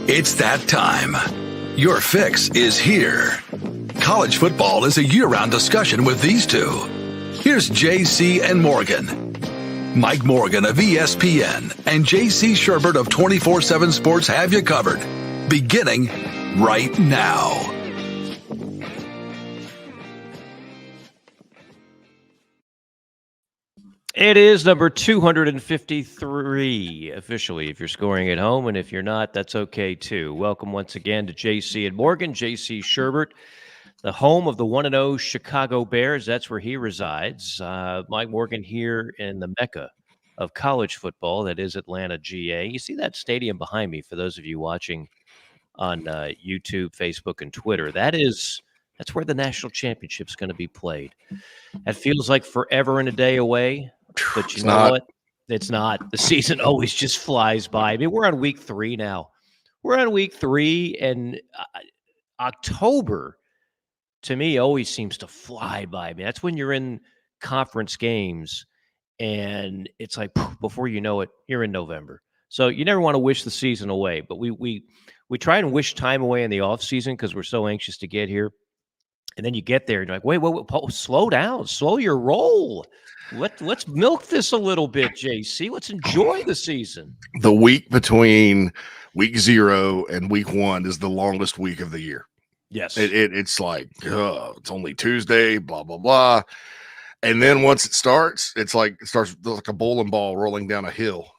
It's that time. Your fix is here. College football is a year-round discussion with these two. Here's JC and Morgan. Mike Morgan of ESPN and JC Shurburtt of 24/7 Sports have you covered. Beginning right now. It is number 253 officially if you're scoring at home, and if you're not, that's okay too. Welcome once again to JC and Morgan. JC Shurburtt, the home of the 1-0 Chicago Bears. That's where he resides. Mike Morgan here in the Mecca of college football, that is Atlanta, GA. You see that stadium behind me, for those of you watching on YouTube, Facebook, and Twitter. That's where the national championship's going to be played. That feels like forever and a day away. But you know what? It's not. The season always just flies by. I mean, we're on week 3 now. We're on week 3, and October, to me, always seems to fly by. I mean, that's when you're in conference games, and it's like, before you know it, you're in November. So you never want to wish the season away, but we try and wish time away in the offseason because we're so anxious to get here. And then you get there and you're like, wait, slow down, slow your roll. Let's milk this a little bit, JC. Let's enjoy the season. The week between week 0 and week 1 is the longest week of the year. Yes. It's like, it's only Tuesday, blah, blah, blah. And then once it starts like a bowling ball rolling down a hill.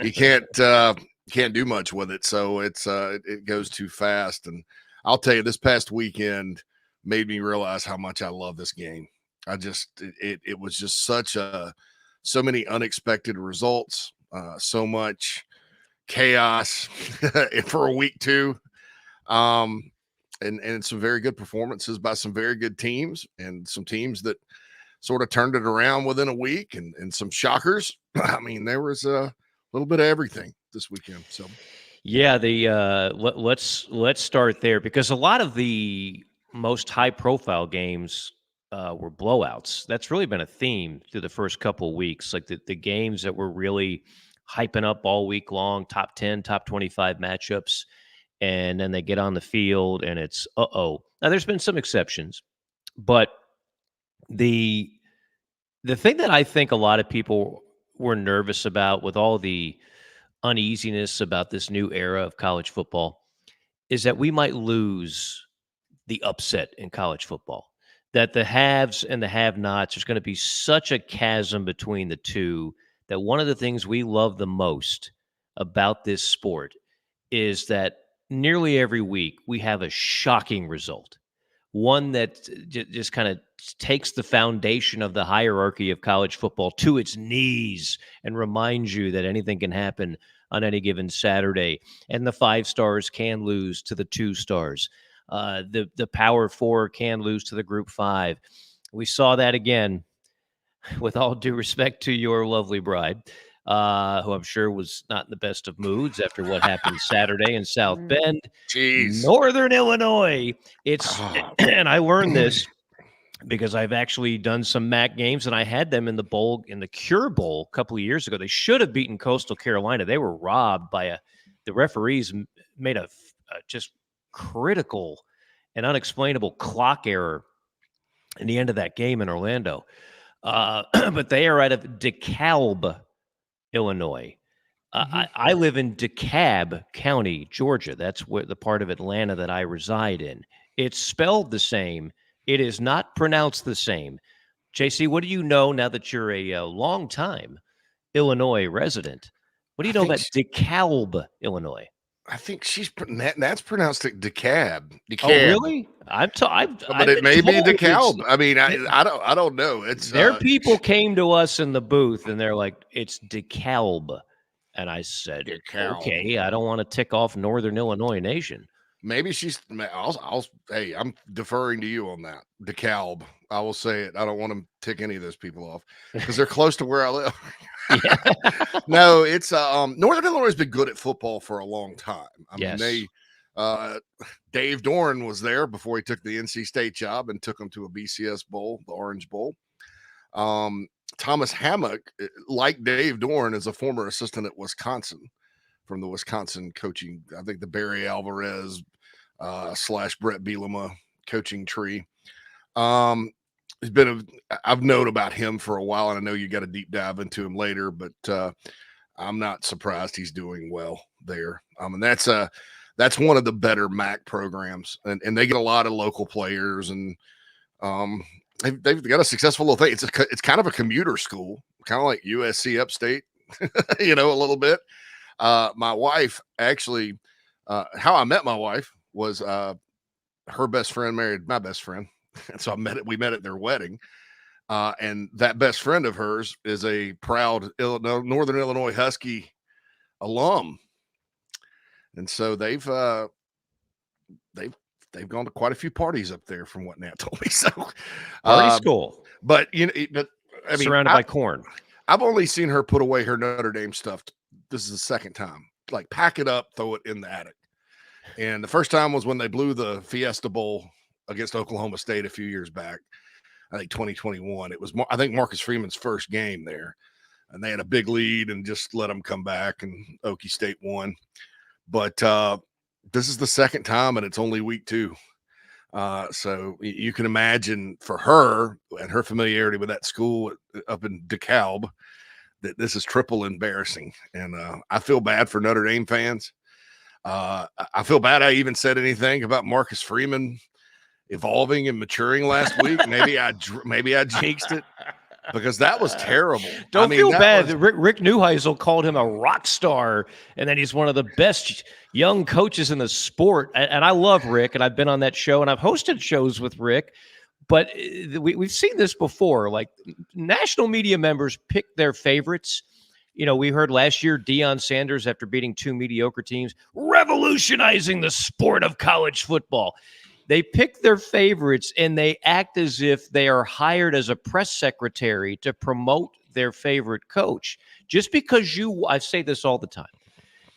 You can't do much with it. So it goes too fast. And I'll tell you, this past weekend made me realize how much I love this game. It was just so many unexpected results, so much chaos for a week 2. And some very good performances by some very good teams and some teams that sort of turned it around within a week and some shockers. I mean, there was a little bit of everything this weekend. So, yeah, let's start there, because a lot of the most high-profile games were blowouts. That's really been a theme through the first couple of weeks, like the games that were really hyping up all week long, top 10, top 25 matchups, and then they get on the field and it's Now, there's been some exceptions, but the thing that I think a lot of people were nervous about with all the uneasiness about this new era of college football is that we might lose the upset in college football, that the haves and the have-nots, there's going to be such a chasm between the two, that one of the things we love the most about this sport is that nearly every week we have a shocking result, one that just kind of takes the foundation of the hierarchy of college football to its knees and reminds you that anything can happen on any given Saturday, and the 5 stars can lose to the 2 stars. The Power 4 can lose to the Group 5. We saw that again, with all due respect to your lovely bride, who I'm sure was not in the best of moods after what happened Saturday in South Bend, Northern Illinois. And I learned this because I've actually done some MAC games, and I had them in the Cure Bowl a couple of years ago. They should have beaten Coastal Carolina. They were robbed by the referees made a just critical and unexplainable clock error in the end of that game in Orlando. But they are out of DeKalb, Illinois. I live in DeKalb County, Georgia. That's where the part of Atlanta that I reside in. It's spelled the same. It is not pronounced the same. JC, what do you know now that you're a long-time Illinois resident? What do you know about DeKalb, Illinois? I think that's pronounced DeKalb. Oh, really? But it may be DeKalb. I mean, I don't know. It's their people came to us in the booth and they're like, it's DeKalb, and I said, okay, I don't want to tick off Northern Illinois Nation. Maybe hey, I'm deferring to you on that. DeKalb. I will say it. I don't want to tick any of those people off because they're close to where I live. Yeah. No, it's Northern Illinois has been good at football for a long time. I mean, Dave Dorn was there before he took the NC State job and took them to a BCS bowl, the Orange Bowl. Thomas Hammock, like Dave Dorn, is a former assistant at Wisconsin. from the Wisconsin coaching. I think the Barry Alvarez / Brett Bielema coaching tree. I've known about him for a while, and I know you got to deep dive into him later, but I'm not surprised he's doing well there. And that's one of the better MAC programs, and they get a lot of local players, and they've got a successful little thing. It's kind of a commuter school, kind of like USC Upstate, a little bit. My wife actually, how I met my wife was her best friend married my best friend. And so we met at their wedding. And that best friend of hers is a proud Northern Illinois Husky alum. And so they've gone to quite a few parties up there from what Nat told me. So party school. But I mean, surrounded by corn. I've only seen her put away her Notre Dame stuff. This is the second time. Like, pack it up, throw it in the attic. And the first time was when they blew the Fiesta Bowl against Oklahoma State a few years back. I think 2021. It was, I think, Marcus Freeman's first game there, and they had a big lead and just let them come back, and Okie State won. But this is the second time, and it's only week 2. So you can imagine for her and her familiarity with that school up in DeKalb that this is triple embarrassing. And I feel bad for Notre Dame fans. I feel bad I even said anything about Marcus Freeman evolving and maturing last week. Maybe I jinxed it, because that was terrible. Don't feel bad. Rick Neuheisel called him a rock star, and then he's one of the best young coaches in the sport. And I love Rick, and I've been on that show, and I've hosted shows with Rick. But we've seen this before. Like, national media members pick their favorites. We heard last year Deion Sanders, after beating 2 mediocre teams, revolutionizing the sport of college football. They pick their favorites, and they act as if they are hired as a press secretary to promote their favorite coach. Just because I say this all the time,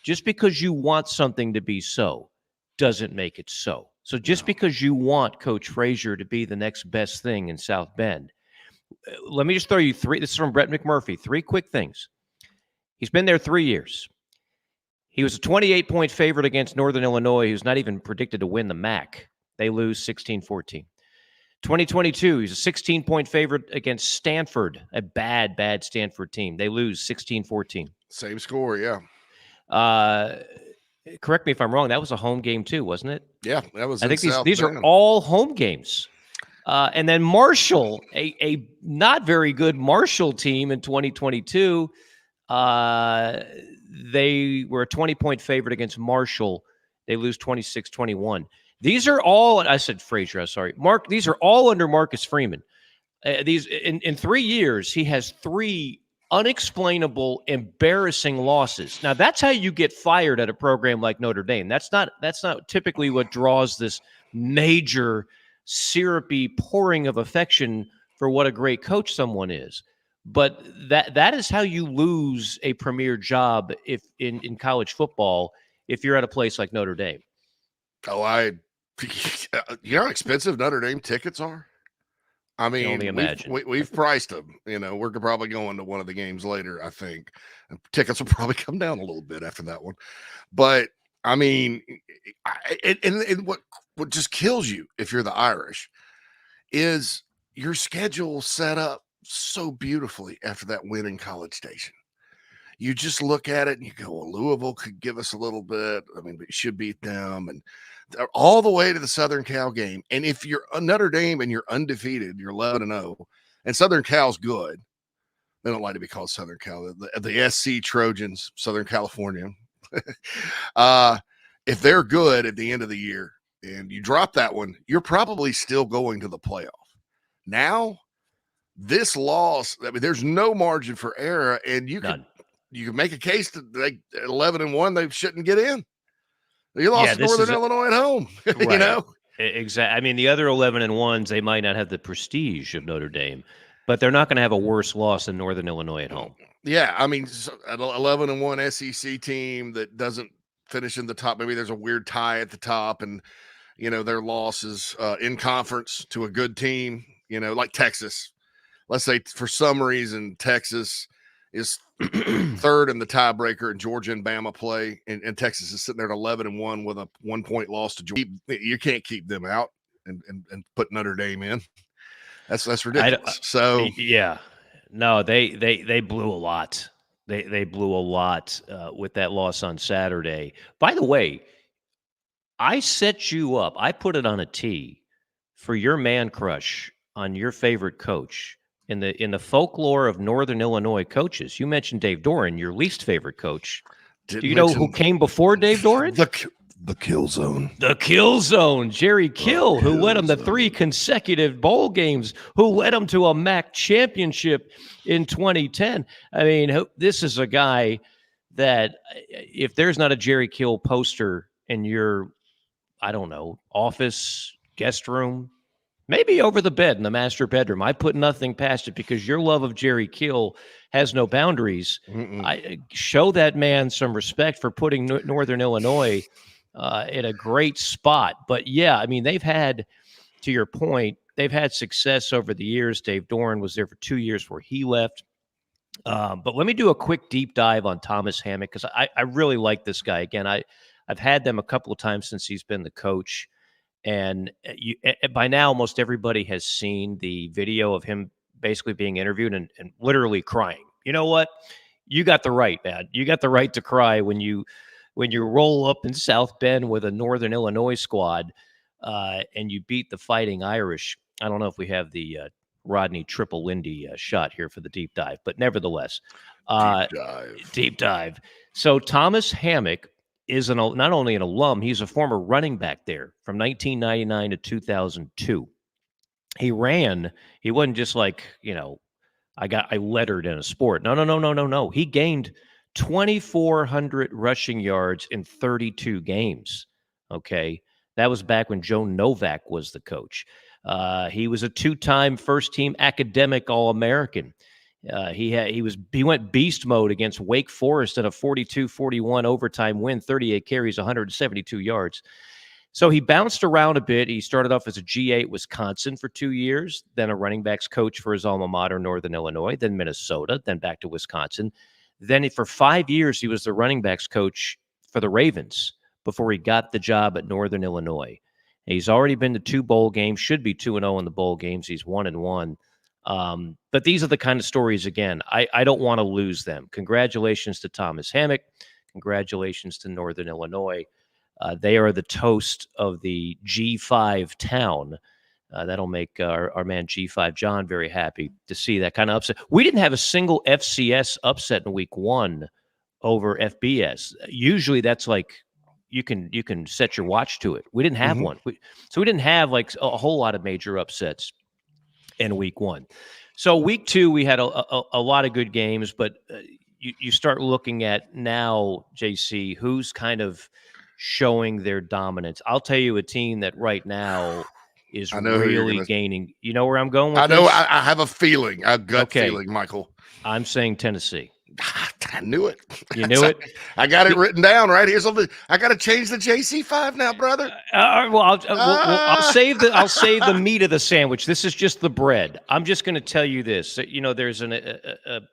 just because you want something to be so doesn't make it so. So just because you want Coach Frazier to be the next best thing in South Bend, let me just throw you 3. This is from Brett McMurphy. 3 quick things. He's been there 3 years. He was a 28-point favorite against Northern Illinois, who's not even predicted to win the MAC. They lose 16-14. 2022, he's a 16-point favorite against Stanford, a bad Stanford team. They lose 16-14. Same score, yeah. Correct me if I'm wrong. That was a home game too, wasn't it? Yeah, that was. I think these are all home games. And then Marshall, a not very good Marshall team in 2022. They were a 20-point favorite against Marshall. They lose 26-21. These are all, I said Frazier, sorry. These are all under Marcus Freeman. These in 3 years, he has 3 unexplainable, embarrassing losses. Now, that's how you get fired at a program like Notre Dame. That's not typically what draws this major syrupy pouring of affection for what a great coach someone is. But that is how you lose a premier job if in college football if you're at a place like Notre Dame. Oh, you know how expensive Notre Dame tickets are? I mean, only imagine. We've priced them. We're probably going to one of the games later, I think. And tickets will probably come down a little bit after that one. But, I mean, and what just kills you if you're the Irish is your schedule set up so beautifully after that win in College Station. You just look at it and you go, well, Louisville could give us a little bit. I mean, we should beat them. And all the way to the Southern Cal game. And if you're Notre Dame and you're undefeated, you're 11-0, and Southern Cal's good. They don't like to be called Southern Cal. The SC Trojans, Southern California. If they're good at the end of the year and you drop that one, you're probably still going to the playoff. Now, this loss, I mean, there's no margin for error, and you can make a case that they 11-1, they shouldn't get in. You lost Northern Illinois at home, right. Exactly. I mean, the other 11-1s, they might not have the prestige of Notre Dame, but they're not going to have a worse loss than Northern Illinois at home. Yeah, I mean, an 11-1 SEC team that doesn't finish in the top. Maybe there's a weird tie at the top, and their losses in conference to a good team. Like Texas. Let's say for some reason Texas is third in the tiebreaker, and Georgia and Bama play, and Texas is sitting there at 11-1 with a 1-point loss to Georgia. You can't keep them out and put Notre Dame in. That's ridiculous. So yeah, no, they blew a lot. They blew a lot with that loss on Saturday. By the way, I set you up. I put it on a tee for your man crush on your favorite coach in the folklore of Northern Illinois coaches. You mentioned Dave Doran, your least favorite coach. Do you know who came before Dave Doran? The Kill Zone. The Kill Zone, Jerry Kill, who led them to 3 consecutive bowl games, who led them to a MAC championship in 2010. I mean, this is a guy that if there's not a Jerry Kill poster in your, I don't know, office, guest room, maybe over the bed in the master bedroom, I put nothing past it because your love of Jerry Kill has no boundaries. I show that man some respect for putting Northern Illinois in a great spot. But yeah, I mean, they've had, to your point, they've had success over the years. Dave Doran was there for 2 years where he left. But let me do a quick deep dive on Thomas Hammock because I really like this guy. Again, I've had them a couple of times since he's been the coach. And by now, almost everybody has seen the video of him basically being interviewed and literally crying. You know what? You got the right, man. You got the right to cry when you roll up in South Bend with a Northern Illinois squad and you beat the Fighting Irish. I don't know if we have the Rodney Triple Lindy shot here for the deep dive, but nevertheless, deep dive. So Thomas Hammock is not only an alum, he's a former running back there from 1999 to 2002. He wasn't just like, I lettered in a sport. No. He gained 2,400 rushing yards in 32 games. Okay. That was back when Joe Novak was the coach. He was a 2-time first-team academic All-American. He went beast mode against Wake Forest in a 42-41 overtime win, 38 carries, 172 yards. So he bounced around a bit. He started off as a GA at Wisconsin for 2 years, then a running backs coach for his alma mater, Northern Illinois, then Minnesota, then back to Wisconsin. Then for 5 years, he was the running backs coach for the Ravens before he got the job at Northern Illinois. He's already been to 2 bowl games, should be 2-0 in the bowl games. He's 1-1. But these are the kind of stories, again, I don't want to lose them. Congratulations to Thomas Hammock. Congratulations to Northern Illinois. They are the toast of the G5 town. That'll make our man G5 John very happy to see that kind of upset. We didn't have a single FCS upset in week 1 over FBS. Usually that's like you can set your watch to it. We didn't have one. So we didn't have like a whole lot of major upsets in week 1. So week 2, we had a lot of good games, but you start looking at now, JC, who's kind of showing their dominance. I'll tell you a team that right now is really gaining. You know where I'm going with this? I have a feeling, a gut feeling, Michael. I'm saying Tennessee. I knew it. You knew it? I got it written down right here. I got to change the JC5 now, brother. Well, I'll save the meat of the sandwich. This is just the bread. I'm just going to tell you this. There's an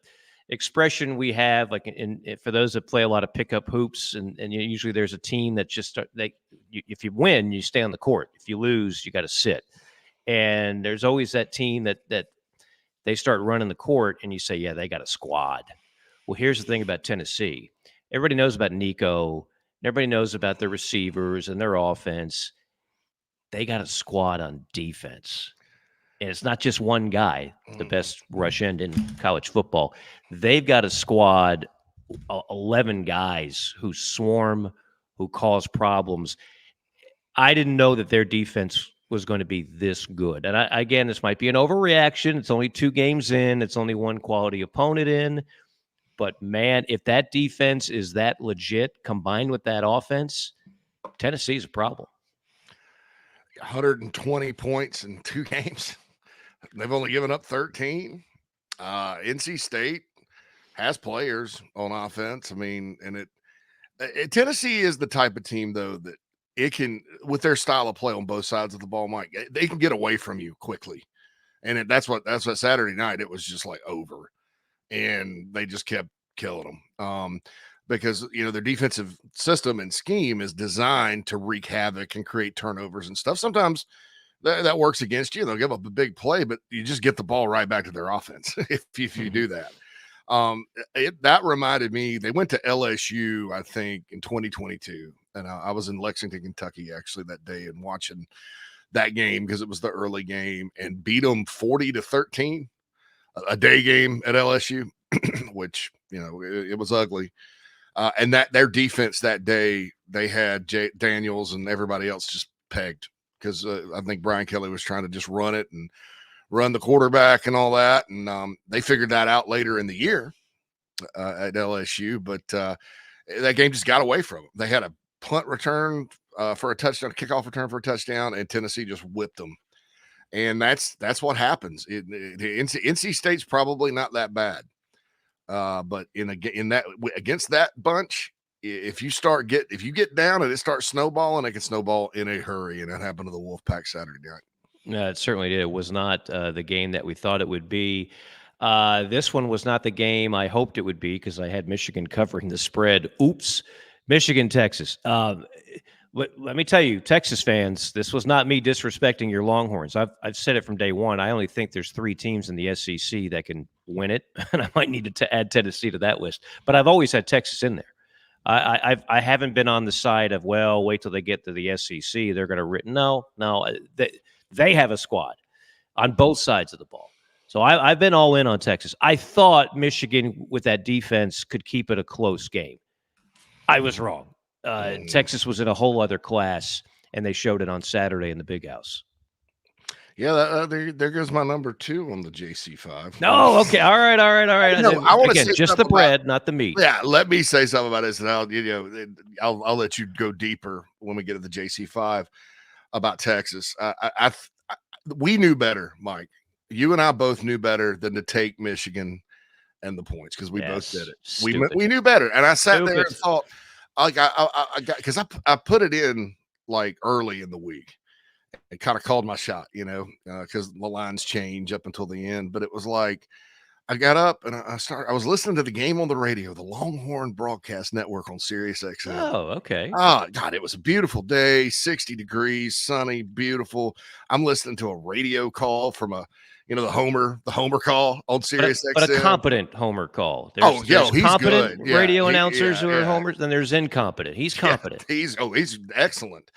expression we have, like for those that play a lot of pickup hoops, and usually there's a team that just if you win, you stay on the court. If you lose, you got to sit. And there's always that team that they start running the court, and you say, yeah, they got a squad. Well, here's the thing about Tennessee. Everybody knows about Nico. Everybody knows about their receivers and their offense. They got a squad on defense. And it's not just one guy, the best rush end in college football. They've got a squad, 11 guys who swarm, who cause problems. I didn't know that their defense was going to be this good. And again, this might be an overreaction. It's only 2 games in. It's only one quality opponent in. But, man, if that defense is that legit combined with that offense, Tennessee's a problem. 120 points in 2 games. They've only given up 13. NC State has players on offense. I mean, and Tennessee is the type of team, though, that it can, with their style of play on both sides of the ball, Mike, they can get away from you quickly. And that's what Saturday night, it was just like over. and they just kept killing them. Because their defensive system and scheme is designed to wreak havoc and create turnovers and stuff. Sometimes that works against you. They'll give up a big play, but you just get the ball right back to their offense if you do that. That reminded me, they went to LSU, I think, in 2022. And I was in Lexington, Kentucky, actually, that day and watching that game because it was the early game, and beat them 40-13, a day game at LSU, which, it was ugly. And that their defense that day, they had Daniels and everybody else just pegged because I think Brian Kelly was trying to just run it and run the quarterback and all that. And they figured that out later in the year at LSU, but that game just got away from them. They had a punt return for a touchdown, kickoff return for a touchdown, and Tennessee just whipped them. And that's what happens. NC State's probably not that bad. But against that bunch, if you get down and it starts snowballing, it can snowball in a hurry, and that happened to the Wolfpack Saturday night. No, it certainly did. It was not the game that we thought it would be. This one was not the game I hoped it would be because I had Michigan covering the spread. Oops, Michigan, Texas. Let me tell you, Texas fans, this was not me disrespecting your Longhorns. I've said it from day one. I only think there's 3 teams in the SEC that can win it, and I might need to add Tennessee to that list. But I've always had Texas in there. I haven't been on the side of, well, wait till they get to the SEC. They're going to no. They have a squad on both sides of the ball. So I've been all in on Texas. I thought Michigan, with that defense, could keep it a close game. I was wrong. Texas was in a whole other class, and they showed it on Saturday in the Big House. Yeah, there goes my number 2 on the JC5. No, okay, all right. No, I want to say just the bread, not the meat. Yeah, let me say something about this, and I'll let you go deeper when we get to the JC5 about Texas. We knew better, Mike. You and I both knew better than to take Michigan and the points because we both did it. We knew better, and I sat there and thought, like I got, because I put it in like early in the week and kind of called my shot, because the lines change up until the end. But it was like I got up and I was listening to the game on the radio, the Longhorn Broadcast Network on Sirius XM. Oh, okay. Oh God, it was a beautiful day, 60 degrees, sunny, beautiful. I'm listening to a radio call from the Homer call on Sirius XM. But a competent Homer call. There's he's competent good. Radio announcers who are homers, then there's incompetent. He's competent. He's excellent.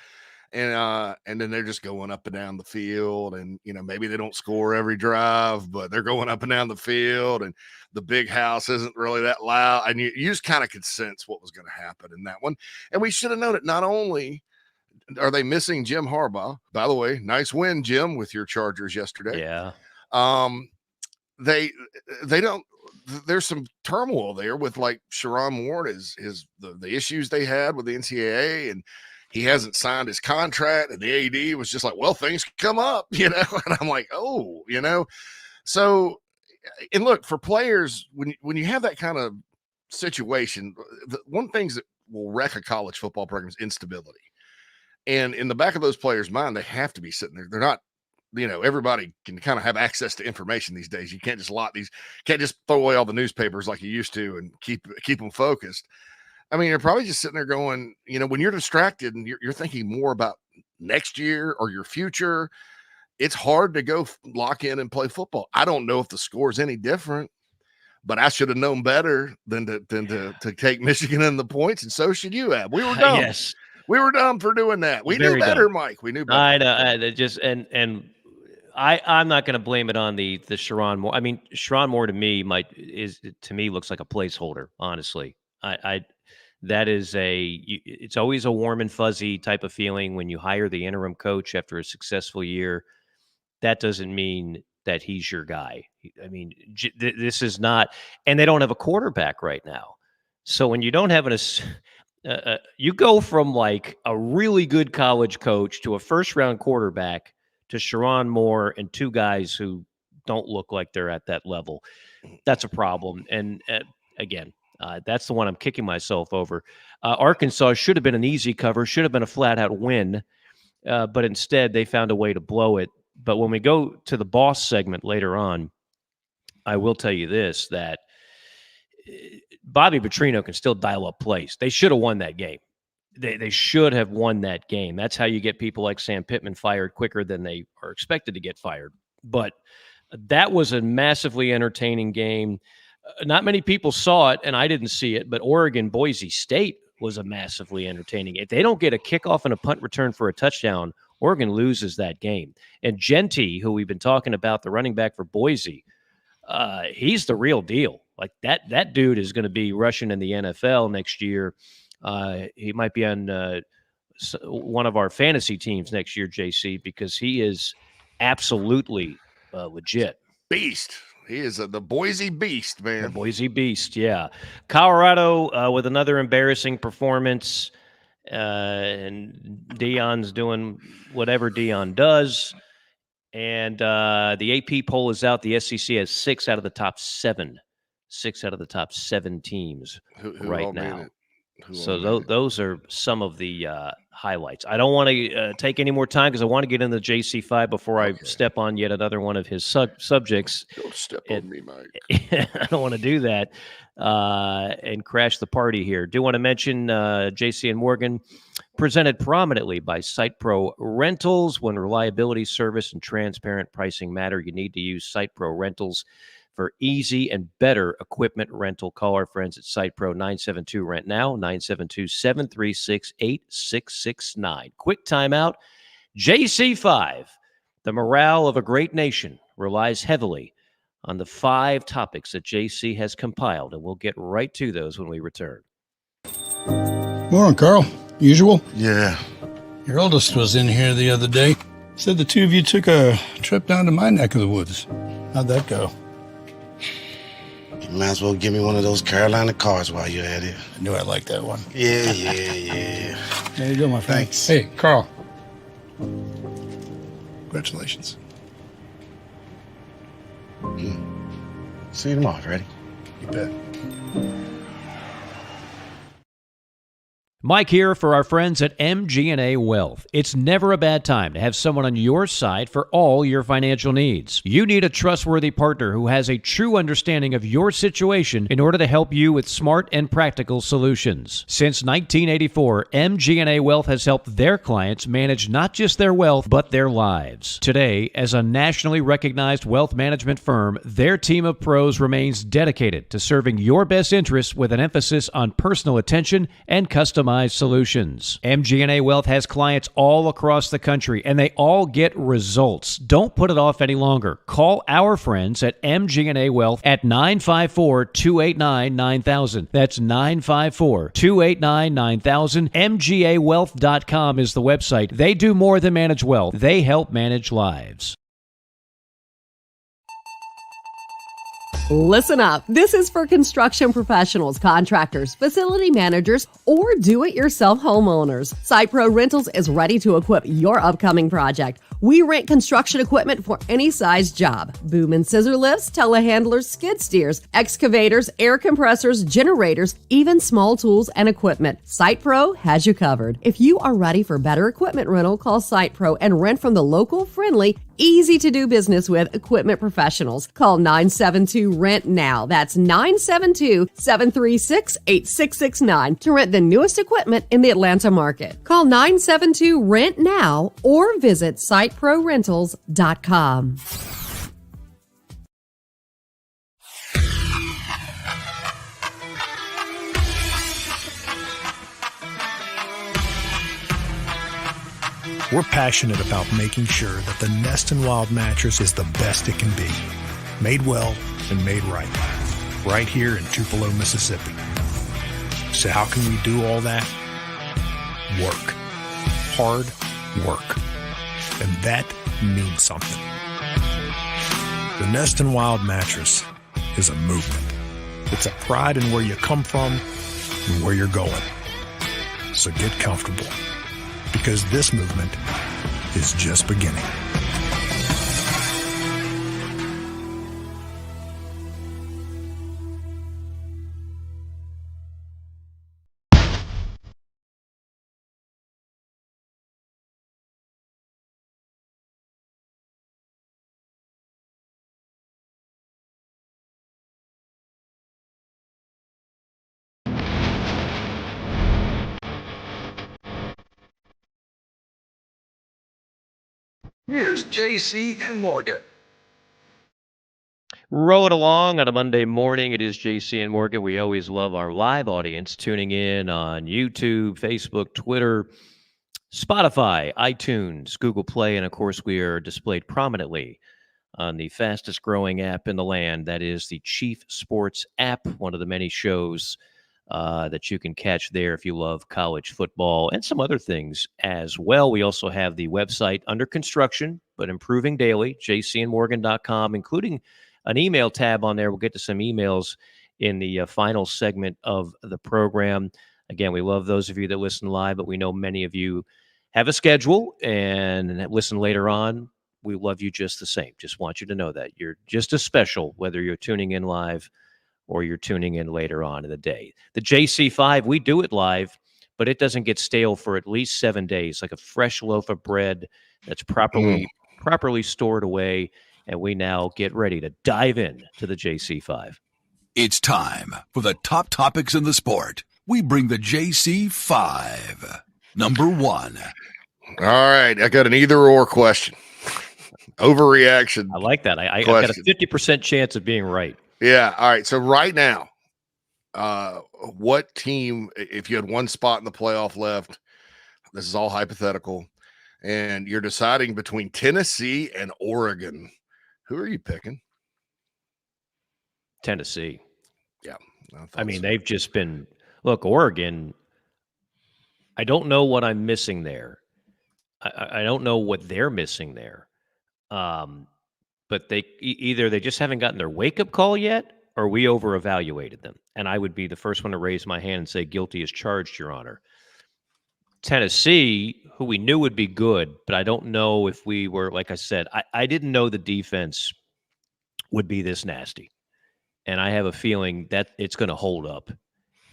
And then they're just going up and down the field, and maybe they don't score every drive, but they're going up and down the field, and the big house isn't really that loud, and you just kind of could sense what was going to happen in that one. And we should have known it. Not only are they missing Jim Harbaugh, by the way, nice win, Jim, with your Chargers yesterday. Yeah. They don't. There's some turmoil there with like Sherrone Moore, the issues they had with the NCAA, and he hasn't signed his contract, and the AD was just like, well, things come up, and I'm like, oh, so, and look, for players, when you have that kind of situation, one things that will wreck a college football program is instability. And in the back of those players' mind, they have to be sitting there. They're not, everybody can kind of have access to information these days. You can't just throw away all the newspapers like you used to and keep them focused. I mean, you're probably just sitting there going, when you're distracted and you're thinking more about next year or your future, it's hard to go lock in and play football. I don't know if the score's any different, but I should have known better than to take Michigan in the points, and so should you have. We were dumb. Yes. We were dumb for doing that. We knew better, dumb. Mike. We knew better. I know. I'm not going to blame it on the Sherrone Moore. I mean, Sherrone Moore to me looks like a placeholder, honestly. It's always a warm and fuzzy type of feeling when you hire the interim coach after a successful year. That doesn't mean that he's your guy. I mean, this is not, and they don't have a quarterback right now. So when you don't have you go from like a really good college coach to a first round quarterback to Sherrone Moore and 2 guys who don't look like they're at that level. That's a problem. And again, that's the one I'm kicking myself over. Arkansas should have been an easy cover, should have been a flat-out win, but instead they found a way to blow it. But when we go to the boss segment later on, I will tell you this, that Bobby Petrino can still dial up plays. They should have won that game. They should have won that game. That's how you get people like Sam Pittman fired quicker than they are expected to get fired. But that was a massively entertaining game. Not many people saw it, and I didn't see it, but Oregon-Boise State was a massively entertaining. If they don't get a kickoff and a punt return for a touchdown, Oregon loses that game. And Genty, who we've been talking about, the running back for Boise, he's the real deal. Like that dude is going to be rushing in the NFL next year. He might be on one of our fantasy teams next year, JC, because he is absolutely legit. Beast. He is the Boise Beast, man. The Boise Beast, yeah. Colorado with another embarrassing performance, and Deion's doing whatever Deion does. And the AP poll is out. The SEC has 6 out of the top 7. 6 out of the top 7 teams who right now. So those are some of the highlights. I don't want to take any more time because I want to get into the JC5 before I step on yet another one of his subjects. Don't step on me, Mike. I don't want to do that and crash the party here. Do want to mention JC and Morgan, presented prominently by Site Pro Rentals. When reliability, service, and transparent pricing matter, you need to use Site Pro Rentals for easy and better equipment rental. Call our friends at Site Pro 972-RENT now, 972-736-8669. Quick timeout. JC5, the morale of a great nation relies heavily on the 5 topics that JC has compiled, and we'll get right to those when we return. Morning, Carl. Usual? Yeah. Your oldest was in here the other day. Said the two of you took a trip down to my neck of the woods. How'd that go? You might as well give me one of those Carolina cars while you're at it. I knew I liked that one. Yeah. There you go, my friend. Thanks. Hey, Carl. Congratulations. See you tomorrow, ready? You bet. Mike here for our friends at MG&A Wealth. It's never a bad time to have someone on your side for all your financial needs. You need a trustworthy partner who has a true understanding of your situation in order to help you with smart and practical solutions. Since 1984, MG&A Wealth has helped their clients manage not just their wealth, but their lives. Today, as a nationally recognized wealth management firm, their team of pros remains dedicated to serving your best interests with an emphasis on personal attention and customized solutions. MG&A Wealth has clients all across the country, and they all get results. Don't put it off any longer. Call our friends at MG&A Wealth at 954-289-9000. That's 954-289-9000. MGAwealth.com is the website. They do more than manage wealth. They help manage lives. Listen up. This is for construction professionals, contractors, facility managers, or do-it-yourself homeowners. Site Pro Rentals is ready to equip your upcoming project. We rent construction equipment for any size job. Boom and scissor lifts, telehandlers, skid steers, excavators, air compressors, generators, even small tools and equipment. Site Pro has you covered. If you are ready for better equipment rental, call Site Pro and rent from the local, friendly, easy to do business with equipment professionals. Call 972-RENT now. That's 972-736-8669 to rent the newest equipment in the Atlanta market. Call 972-RENT now or visit siteprorentals.com. We're passionate about making sure that the Nest and Wild mattress is the best it can be. Made well and made right. Right here in Tupelo, Mississippi. So how can we do all that? Work. Hard work. And that means something. The Nest and Wild mattress is a movement. It's a pride in where you come from and where you're going. So get comfortable, because this movement is just beginning. Here's JC and Morgan. Rolling along on a Monday morning. It is JC and Morgan. We always love our live audience tuning in on YouTube, Facebook, Twitter, Spotify, iTunes, Google Play, and of course, we are displayed prominently on the fastest growing app in the land. That is the Chief Sports app, one of the many shows that you can catch there if you love college football and some other things as well. We also have the website under construction, but improving daily, jcandmorgan.com, including an email tab on there. We'll get to some emails in the final segment of the program. Again, we love those of you that listen live, but we know many of you have a schedule and listen later on. We love you just the same. Just want you to know that you're just as special, whether you're tuning in live or you're tuning in later on in the day. The JC5, we do it live, but it doesn't get stale for at least 7 days, like a fresh loaf of bread that's properly stored away. And we now get ready to dive in to the JC5. It's time for the top topics in the sport. We bring the JC5. Number 1. All right, I got an either-or question. Overreaction. I like that. I got a 50% chance of being right. Yeah. All right. So right now, what team, if you had one spot in the playoff left, this is all hypothetical, and you're deciding between Tennessee and Oregon, who are you picking? Tennessee. Yeah. I mean, they've just been – look, Oregon, I don't know what I'm missing there. I don't know what they're missing there. But they either they just haven't gotten their wake-up call yet, or we over-evaluated them. And I would be the first one to raise my hand and say, guilty as charged, Your Honor. Tennessee, who we knew would be good, but I don't know if we were, like I said, I didn't know the defense would be this nasty. And I have a feeling that it's going to hold up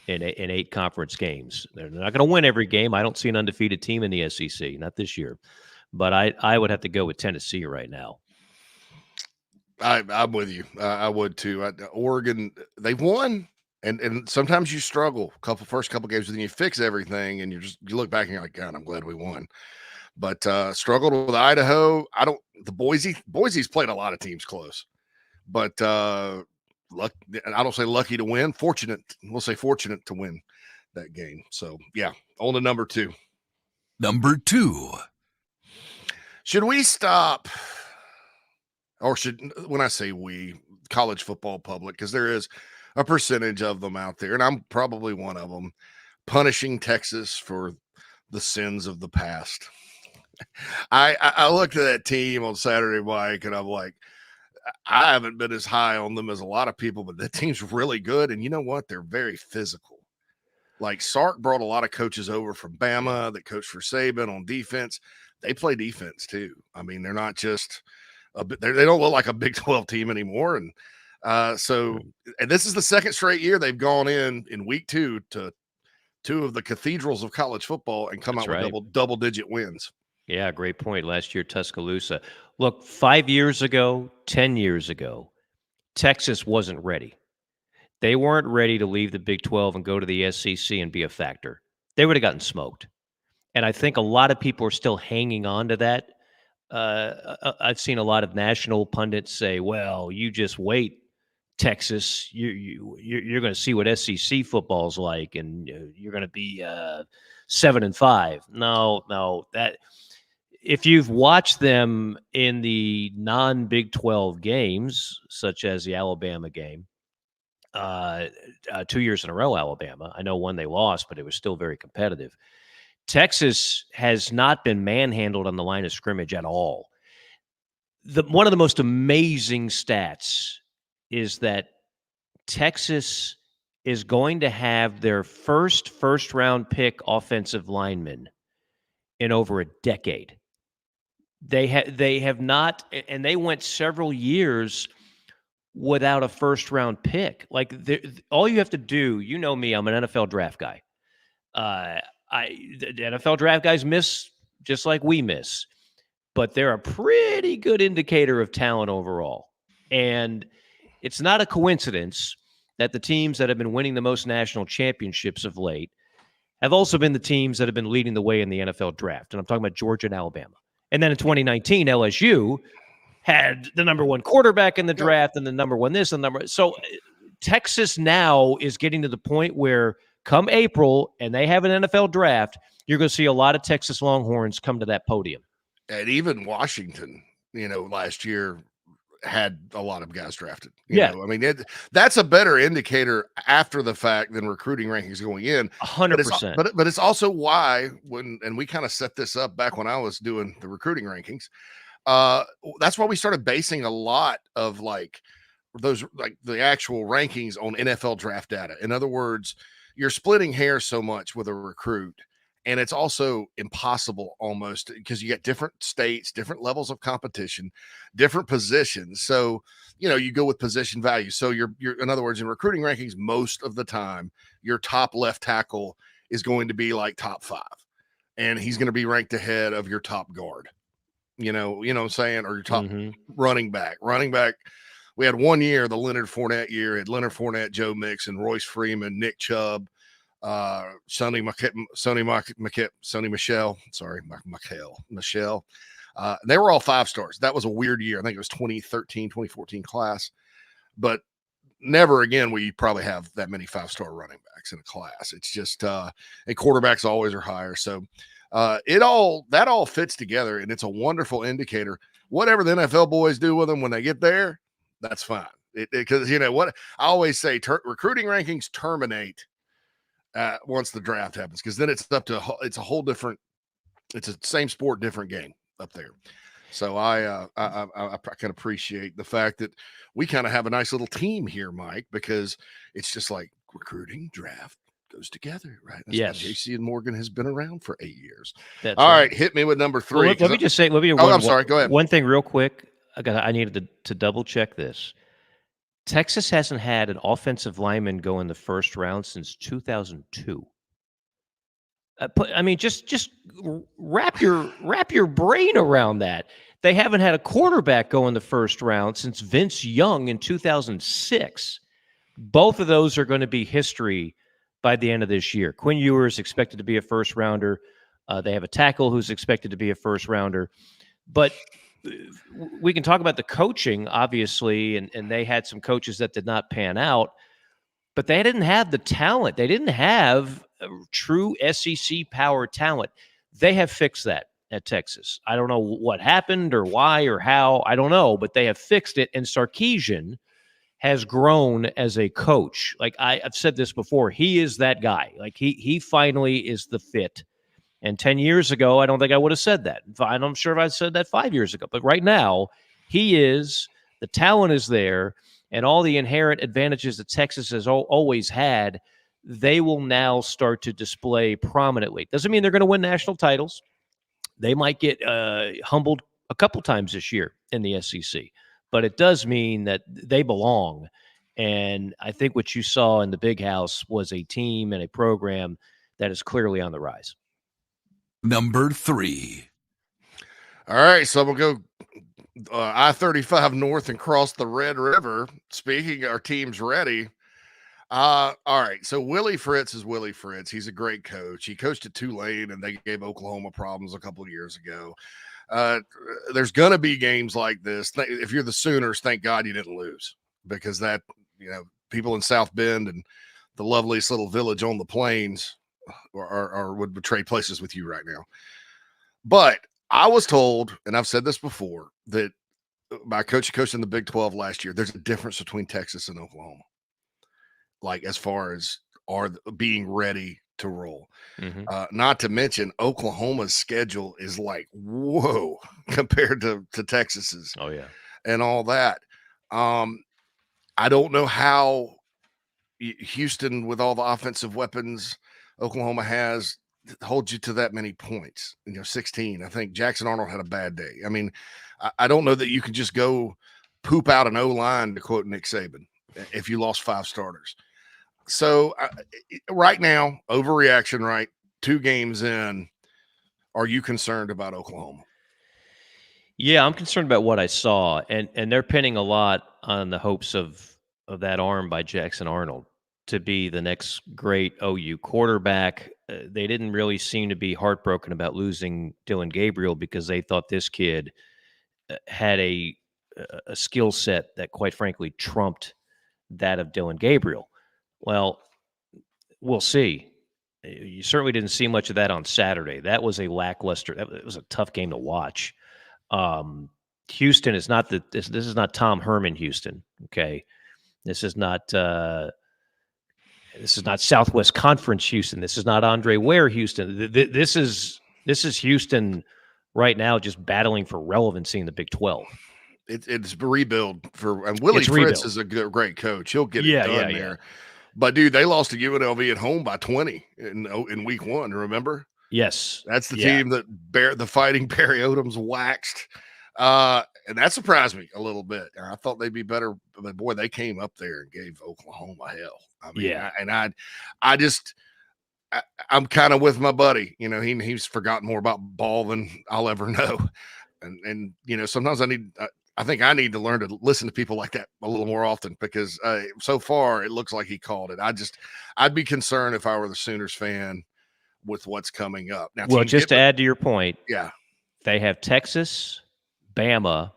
in 8 conference games. They're not going to win every game. I don't see an undefeated team in the SEC, not this year. But I would have to go with Tennessee right now. I'm with you. I would too. Oregon, they've won. And sometimes you struggle first couple games, and then you fix everything, and you look back and you're like, God, I'm glad we won. But struggled with Idaho. Boise's played a lot of teams close, but I don't say lucky to win. Fortunate, we'll say fortunate to win that game. So yeah, on to number 2. Number 2. Should we stop, or when I say we, college football public, because there is a percentage of them out there, and I'm probably one of them, punishing Texas for the sins of the past. I looked at that team on Saturday, Mike, and I'm like, I haven't been as high on them as a lot of people, but that team's really good. And you know what? They're very physical. Like Sark brought a lot of coaches over from Bama that coached for Saban on defense. They play defense too. I mean, they're not just they don't look like a Big 12 team anymore. And and this is the second straight year they've gone in week 2 to 2 of the cathedrals of college football and come out with double-digit wins. Yeah, great point. Last year, Tuscaloosa. Look, 5 years ago, 10 years ago, Texas wasn't ready. They weren't ready to leave the Big 12 and go to the SEC and be a factor. They would have gotten smoked. And I think a lot of people are still hanging on to that. I've seen a lot of national pundits say, well, you just wait, Texas. You're going to see what SEC football's like, and you're going to be 7-5. No, that if you've watched them in the non-Big 12 games, such as the Alabama game, 2 years in a row, Alabama. I know one they lost, but it was still very competitive. Texas has not been manhandled on the line of scrimmage at all. One of the most amazing stats is that Texas is going to have their first-round pick offensive lineman in over a decade. They have not, and they went several years without a first-round pick. Like all you have to do, you know me, I'm an NFL draft guy. The NFL draft guys miss just like we miss, but they're a pretty good indicator of talent overall. And it's not a coincidence that the teams that have been winning the most national championships of late have also been the teams that have been leading the way in the NFL draft. And I'm talking about Georgia and Alabama. And then in 2019, LSU had the number one quarterback in the draft and the number one this and number. So Texas now is getting to the point where come April and they have an NFL draft, you're going to see a lot of Texas Longhorns come to that podium. And even Washington, last year had a lot of guys drafted. I mean, that's a better indicator after the fact than recruiting rankings going in. 100%. But it's also why and we kind of set this up back when I was doing the recruiting rankings. That's why we started basing a lot of the actual rankings on NFL draft data. In other words, you're splitting hairs so much with a recruit. And it's also impossible almost because you get different states, different levels of competition, different positions. So, you go with position value. So you're in other words, in recruiting rankings, most of the time, your top left tackle is going to be like top 5. And he's going to be ranked ahead of your top guard. You know what I'm saying? Or your top running back. Running back. We had one year, the Leonard Fournette year, had Leonard Fournette, Joe Mixon, Royce Freeman, Nick Chubb, Sonny Michel. They were all 5 stars. That was a weird year. I think it was 2013, 2014 class, but never again will you probably have that many 5-star running backs in a class. It's just, and quarterbacks always are higher. So that all fits together, and it's a wonderful indicator. Whatever the NFL boys do with them when they get there, that's fine. Because what I always say, recruiting rankings terminate once the draft happens, because then it's a whole different, it's a same sport, different game up there. So I can appreciate the fact that we kind of have a nice little team here, Mike, because it's just like recruiting, draft goes together, right? That's why JC and Morgan has been around for 8 years. All right, hit me with number 3. Well, let me just say, I'm sorry. Go ahead. One thing real quick. I needed to double check this. Texas hasn't had an offensive lineman go in the first round since 2002. Just wrap your brain around that. They haven't had a quarterback go in the first round since Vince Young in 2006. Both of those are going to be history by the end of this year. Quinn Ewer is expected to be a first rounder. They have a tackle who's expected to be a first rounder. But we can talk about the coaching, obviously, and they had some coaches that did not pan out, but they didn't have the talent. They didn't have true SEC power talent. They have fixed that at Texas. I don't know what happened or why or how. I don't know, but they have fixed it, and Sarkisian has grown as a coach. Like I've said this before, he is that guy. Like he finally is the fit. And 10 years ago, I don't think I would have said that. I'm sure if I said that 5 years ago. But right now, the talent is there, and all the inherent advantages that Texas has always had, they will now start to display prominently. Doesn't mean they're going to win national titles. They might get humbled a couple times this year in the SEC. But it does mean that they belong. And I think what you saw in the Big House was a team and a program that is clearly on the rise. Number 3. All right, so I'm going to go I-35 north and cross the Red River. Speaking, our team's ready. All right, so Willie Fritz is Willie Fritz. He's a great coach. He coached at Tulane, and they gave Oklahoma problems a couple of years ago. There's going to be games like this. If you're the Sooners, thank God you didn't lose, because that, people in South Bend and the loveliest little village on the plains would trade places with you right now. But I was told, and I've said this before, that by coach in the Big 12 last year, there's a difference between Texas and Oklahoma. Like as far as being ready to roll. Not to mention Oklahoma's schedule is like, whoa, compared to Texas's. Oh, yeah. And all that. I don't know how Houston, with all the offensive weapons Oklahoma has, holds you to that many points. 16. I think Jackson Arnold had a bad day. I mean, I don't know that you can just go poop out an O-line, to quote Nick Saban, if you lost 5 starters. So right now, overreaction, right? 2 games in, are you concerned about Oklahoma? Yeah, I'm concerned about what I saw, and they're pinning a lot on the hopes of that arm by Jackson Arnold. to be the next great OU quarterback. They didn't really seem to be heartbroken about losing Dylan Gabriel because they thought this kid had a skill set that, quite frankly, trumped that of Dylan Gabriel. Well, we'll see. You certainly didn't see much of that on Saturday. That was a lackluster. It was a tough game to watch. Houston is not this is not Tom Herman Houston. Okay, this is not Southwest Conference Houston. This is not Andre Ware Houston. This is Houston right now, just battling for relevancy in the Big 12. It's rebuild and Willie Fritz is a great coach. He'll get it done there. Yeah. But dude, they lost to UNLV at home by 20 in week 1. Remember? Yes, that's the team that the Fighting Barry Odoms waxed, and that surprised me a little bit. I thought they'd be better, but boy, they came up there and gave Oklahoma hell. I mean, I'm kind of with my buddy. You know, he's forgotten more about ball than I'll ever know, and you know, sometimes I think I need to learn to listen to people like that a little more often because so far it looks like he called it. I'd be concerned if I were the Sooners fan with what's coming up. Now, well, just to add to your point, yeah, they have Texas, Bama,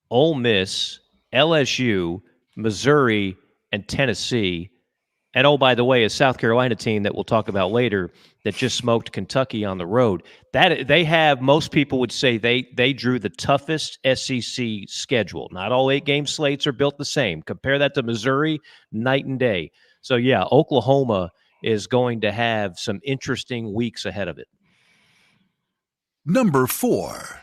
Ole Miss, LSU, Missouri, and Tennessee. And oh, by the way, a South Carolina team that we'll talk about later that just smoked Kentucky on the road. That they have, most people would say they drew the toughest SEC schedule. Not all 8-game slates are built the same. Compare that to Missouri, night and day. So yeah, Oklahoma is going to have some interesting weeks ahead of it. Number 4.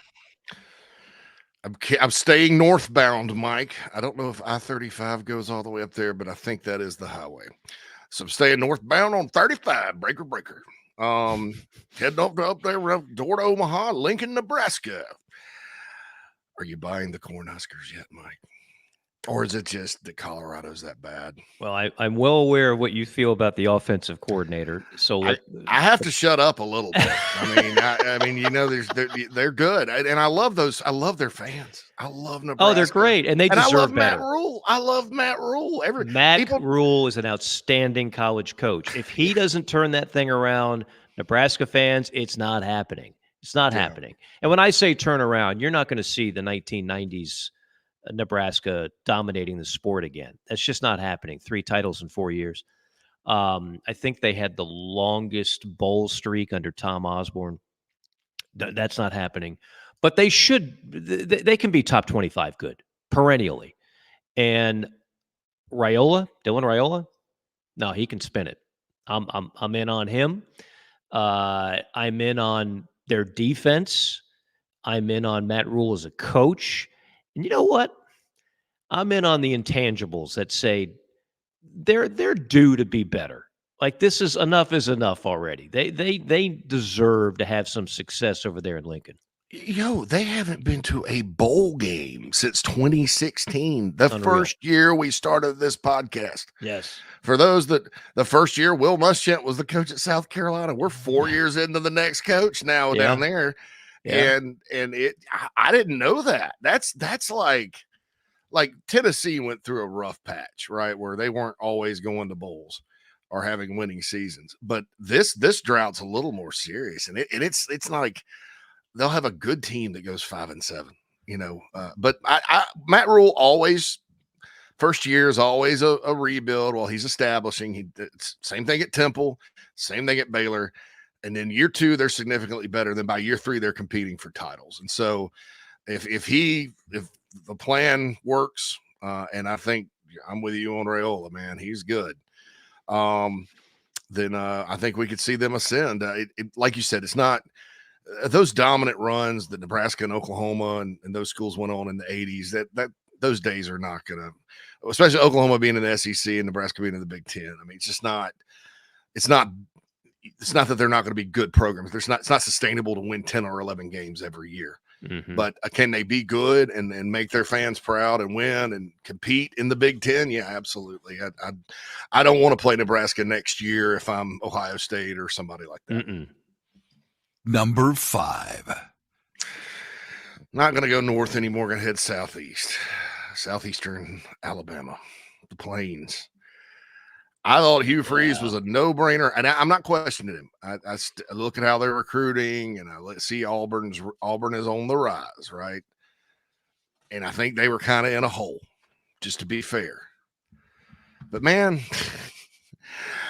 I'm staying northbound, Mike. I don't know if I-35 goes all the way up there, but I think that is the highway. So I'm staying northbound on 35, breaker. Heading up there, door to Omaha, Lincoln, Nebraska. Are you buying the Cornhuskers yet, Mike? Or is it just that Colorado's that bad? Well, I'm well aware of what you feel about the offensive coordinator. So I have to shut up a little bit. I mean, you know, they're good, and I love those. I love their fans. I love Nebraska. Oh, they're great, and they deserve I love better. Matt Rule. I love Matt Rule. Matt Rule is an outstanding college coach. If he doesn't turn that thing around, Nebraska fans, it's not happening. It's not happening. And when I say turn around, you're not going to see the 1990s Nebraska dominating the sport again. That's just not happening. 3 titles in 4 years. I think they had the longest bowl streak under Tom Osborne. That's not happening. But they they can be top 25 good perennially. And Dylan Raiola, no, he can spin it. I'm in on him. I'm in on their defense. I'm in on Matt Rule as a coach. And you know what? I'm in on the intangibles that say they're due to be better. Like this is enough already. They deserve to have some success over there in Lincoln. Yo, they haven't been to a bowl game since 2016, the first year we started this podcast. Yes. For those that the first year, Will Muschamp was the coach at South Carolina. We're 4 years into the next coach now down there. Yeah. And I didn't know that. That's like Tennessee went through a rough patch, right? Where they weren't always going to bowls or having winning seasons. But this drought's a little more serious. And it's not like they'll have a good team that goes 5-7, you know. But Matt Rule always first year is always a rebuild while he's establishing. Same thing at Temple, same thing at Baylor. And then year 2, they're significantly better. Then by year 3, they're competing for titles. And so if the plan works, and I think I'm with you on Raiola, man, he's good. Then I think we could see them ascend. Like you said, it's not those dominant runs that Nebraska and Oklahoma and those schools went on in the 80s. That those days are not going to, especially Oklahoma being in the SEC and Nebraska being in the Big Ten. I mean, it's just not. It's not that they're not going to be good programs. It's not sustainable to win 10 or 11 games every year. Mm-hmm. But can they be good and make their fans proud and win and compete in the Big Ten? Yeah, absolutely. I don't want to play Nebraska next year if I'm Ohio State or somebody like that. Mm-mm. Number 5. Not going to go north anymore. Going to head southeastern Alabama, the Plains. I thought Hugh Freeze was a no-brainer, and I'm not questioning him. I look at how they're recruiting, and I see Auburn is on the rise, right? And I think they were kind of in a hole, just to be fair. But man,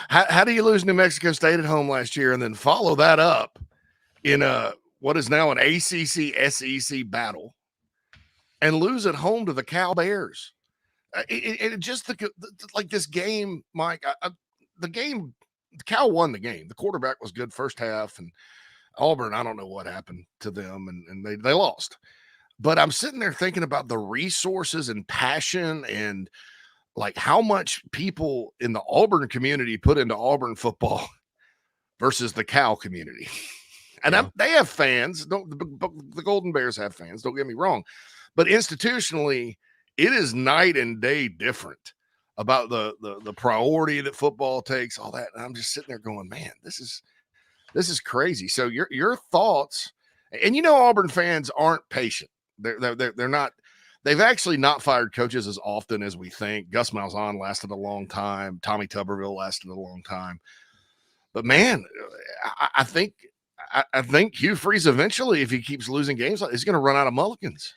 how do you lose New Mexico State at home last year and then follow that up in what is now an ACC SEC battle and lose at home to the Cal Bears? It just like this game, Mike. Cal won the game. The quarterback was good first half, and Auburn, I don't know what happened to them, and they lost. But I'm sitting there thinking about the resources and passion and like how much people in the Auburn community put into Auburn football versus the Cal community. And they have fans. The Golden Bears have fans. Don't get me wrong, but institutionally, it is night and day different about the priority that football takes, all that. And I'm just sitting there going, man, this is crazy. So your thoughts, and Auburn fans aren't patient. They're not. They've actually not fired coaches as often as we think. Gus Malzahn lasted a long time. Tommy Tuberville lasted a long time. But man, I think Hugh Freeze eventually, if he keeps losing games, is going to run out of mulligans.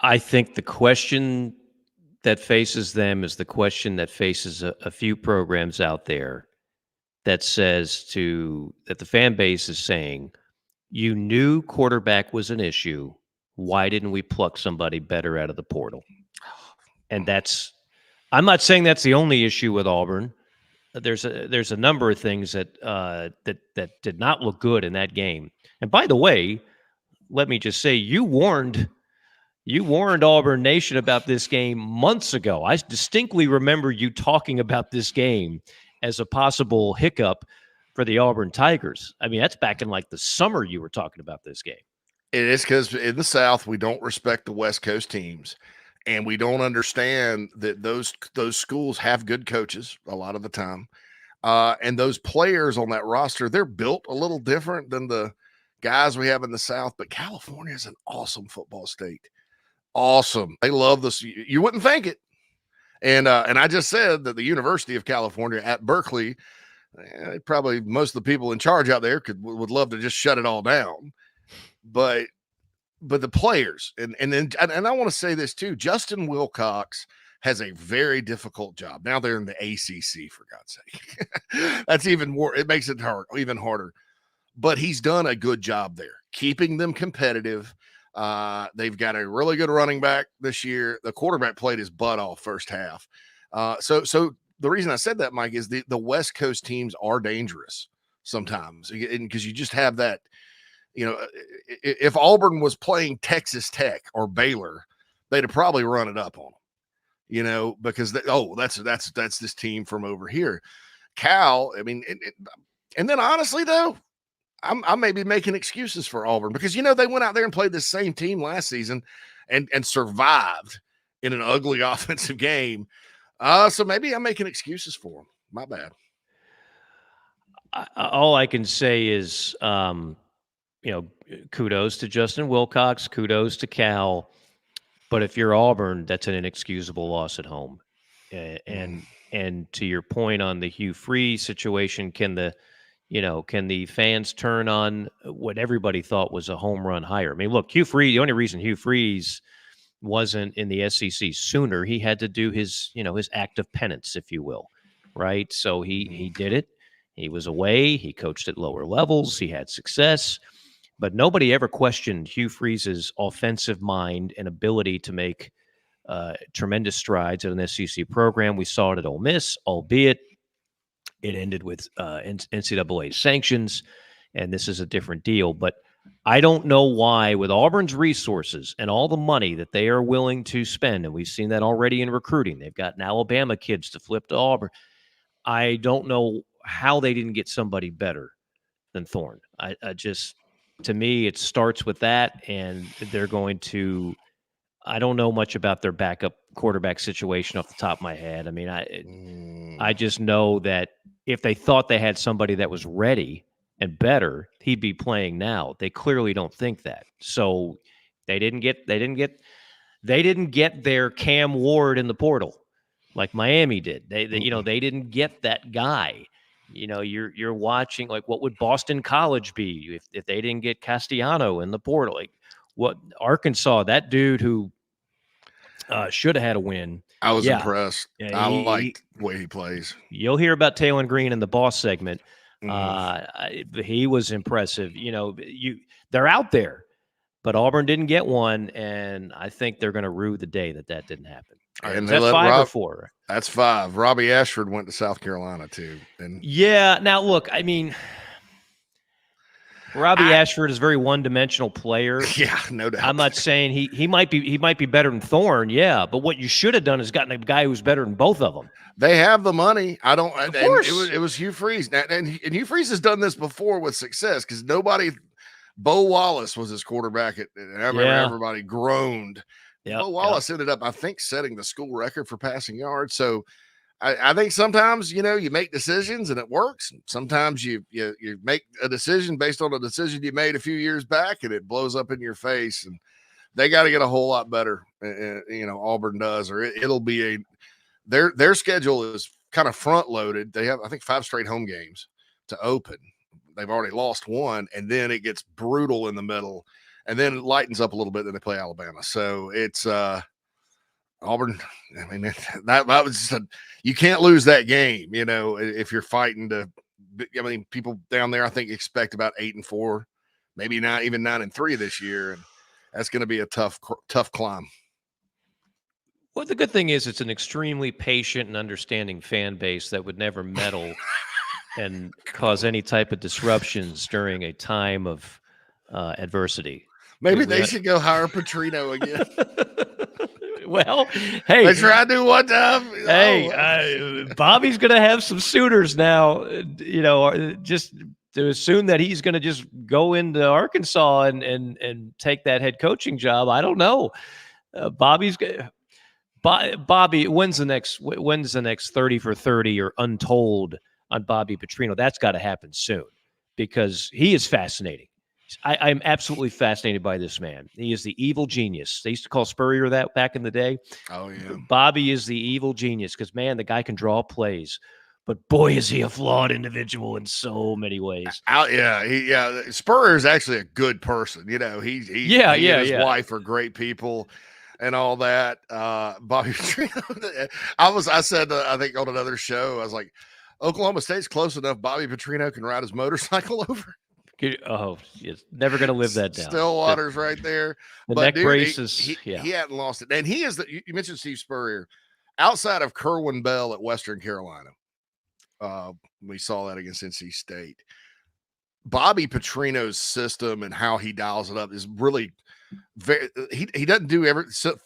I think the question that faces them is the question that faces a few programs out there that that the fan base is saying, you knew quarterback was an issue. Why didn't we pluck somebody better out of the portal? And I'm not saying that's the only issue with Auburn. There's a number of things that did not look good in that game. And by the way, let me just say, you warned Auburn Nation about this game months ago. I distinctly remember you talking about this game as a possible hiccup for the Auburn Tigers. I mean, that's back in like the summer you were talking about this game. It is because in the South, we don't respect the West Coast teams, and we don't understand that those schools have good coaches a lot of the time. And those players on that roster, they're built a little different than the guys we have in the South. But California is an awesome football state. Awesome. They love this. You wouldn't think it. And I just said that the University of California at Berkeley, probably most of the people in charge out there would love to just shut it all down. But the players, and I want to say this too, Justin Wilcox has a very difficult job. Now they're in the ACC, for God's sake. That's even more. It makes it even harder. But he's done a good job there, keeping them competitive. They've got a really good running back this year. The quarterback played his butt off first half. So the reason I said that, Mike, is the West Coast teams are dangerous sometimes because you just have that. If Auburn was playing Texas Tech or Baylor, they'd have probably run it up on them, because that's this team from over here. Cal, I mean, and then honestly though, I may be making excuses for Auburn because, they went out there and played the same team last season and survived in an ugly offensive game. So maybe I'm making excuses for them. My bad. All I can say is, kudos to Justin Wilcox, kudos to Cal. But if you're Auburn, that's an inexcusable loss at home. And to your point on the Hugh Freeze situation, can the fans turn on what everybody thought was a home run hire? I mean, look, Hugh Freeze, the only reason Hugh Freeze wasn't in the SEC sooner, he had to do his act of penance, if you will, right? So he did it. He was away. He coached at lower levels. He had success. But nobody ever questioned Hugh Freeze's offensive mind and ability to make tremendous strides at an SEC program. We saw it at Ole Miss, albeit it ended with NCAA sanctions, and this is a different deal. But I don't know why, with Auburn's resources and all the money that they are willing to spend, and we've seen that already in recruiting. They've gotten Alabama kids to flip to Auburn. I don't know how they didn't get somebody better than Thorne. To me, it starts with that, and they're going to – I don't know much about their backup quarterback situation off the top of my head. I mean, I just know that if they thought they had somebody that was ready and better, he'd be playing now. They clearly don't think that. So they didn't get their Cam Ward in the portal. like Miami did. They they didn't get that guy. You're watching, like, what would Boston College be if they didn't get Castellano in the portal? Like, what Arkansas, that dude who should have had a win. I was impressed. Yeah, I liked the way he plays. You'll hear about Taylon Green in the boss segment. Mm-hmm. He was impressive. They're out there, but Auburn didn't get one, and I think they're going to rue the day that didn't happen. And is they that let 5 or 4? That's 5. Robbie Ashford went to South Carolina too. And yeah, now look, I mean, Robbie Ashford is a very one-dimensional player. Yeah, no doubt. I'm not saying he might be better than Thorne, yeah, but what you should have done is gotten a guy who's better than both of them. They have the money. I don't. Of course. It was Hugh Freeze, and Hugh Freeze has done this before with success because nobody. Bo Wallace was his quarterback, and everybody groaned. Bo Wallace ended up, I think, setting the school record for passing yards. So I think sometimes, you make decisions and it works. Sometimes you make a decision based on a decision you made a few years back and it blows up in your face. And they got to get a whole lot better. Auburn does, or it'll be their schedule is kind of front loaded. They have, I think, 5 straight home games to open. They've already lost 1, and then it gets brutal in the middle, and then it lightens up a little bit. Then they play Alabama, so it's Auburn. I mean, that was just you can't lose that game. If you're fighting to. I mean, people down there, I think, expect about 8-4, maybe not even 9-3 this year, and that's going to be a tough climb. Well, the good thing is it's an extremely patient and understanding fan base that would never meddle and cause any type of disruptions during a time of adversity. Maybe they should go hire Petrino again. Well, hey, they tried to one time. Hey, Bobby's going to have some suitors now. Just to assume that he's going to just go into Arkansas and take that head coaching job. I don't know. Bobby, when's the next 30 for 30 or untold on Bobby Petrino? That's got to happen soon because he is fascinating. I'm absolutely fascinated by this man. He is the evil genius. They used to call Spurrier that back in the day. Oh, yeah. Bobby is the evil genius because, man, the guy can draw plays. But, boy, is he a flawed individual in so many ways. Spurrier is actually a good person. He and his wife are great people and all that. Bobby Petrino. I said, I think on another show, I was like, Oklahoma State's close enough. Bobby Petrino can ride his motorcycle over. Oh, he's never going to live that down. Stillwater's right there. The neck brace is, he hadn't lost it. And he is you mentioned Steve Spurrier. Outside of Kerwin Bell at Western Carolina, we saw that against NC State. Bobby Petrino's system and how he dials it up is really very. He doesn't do the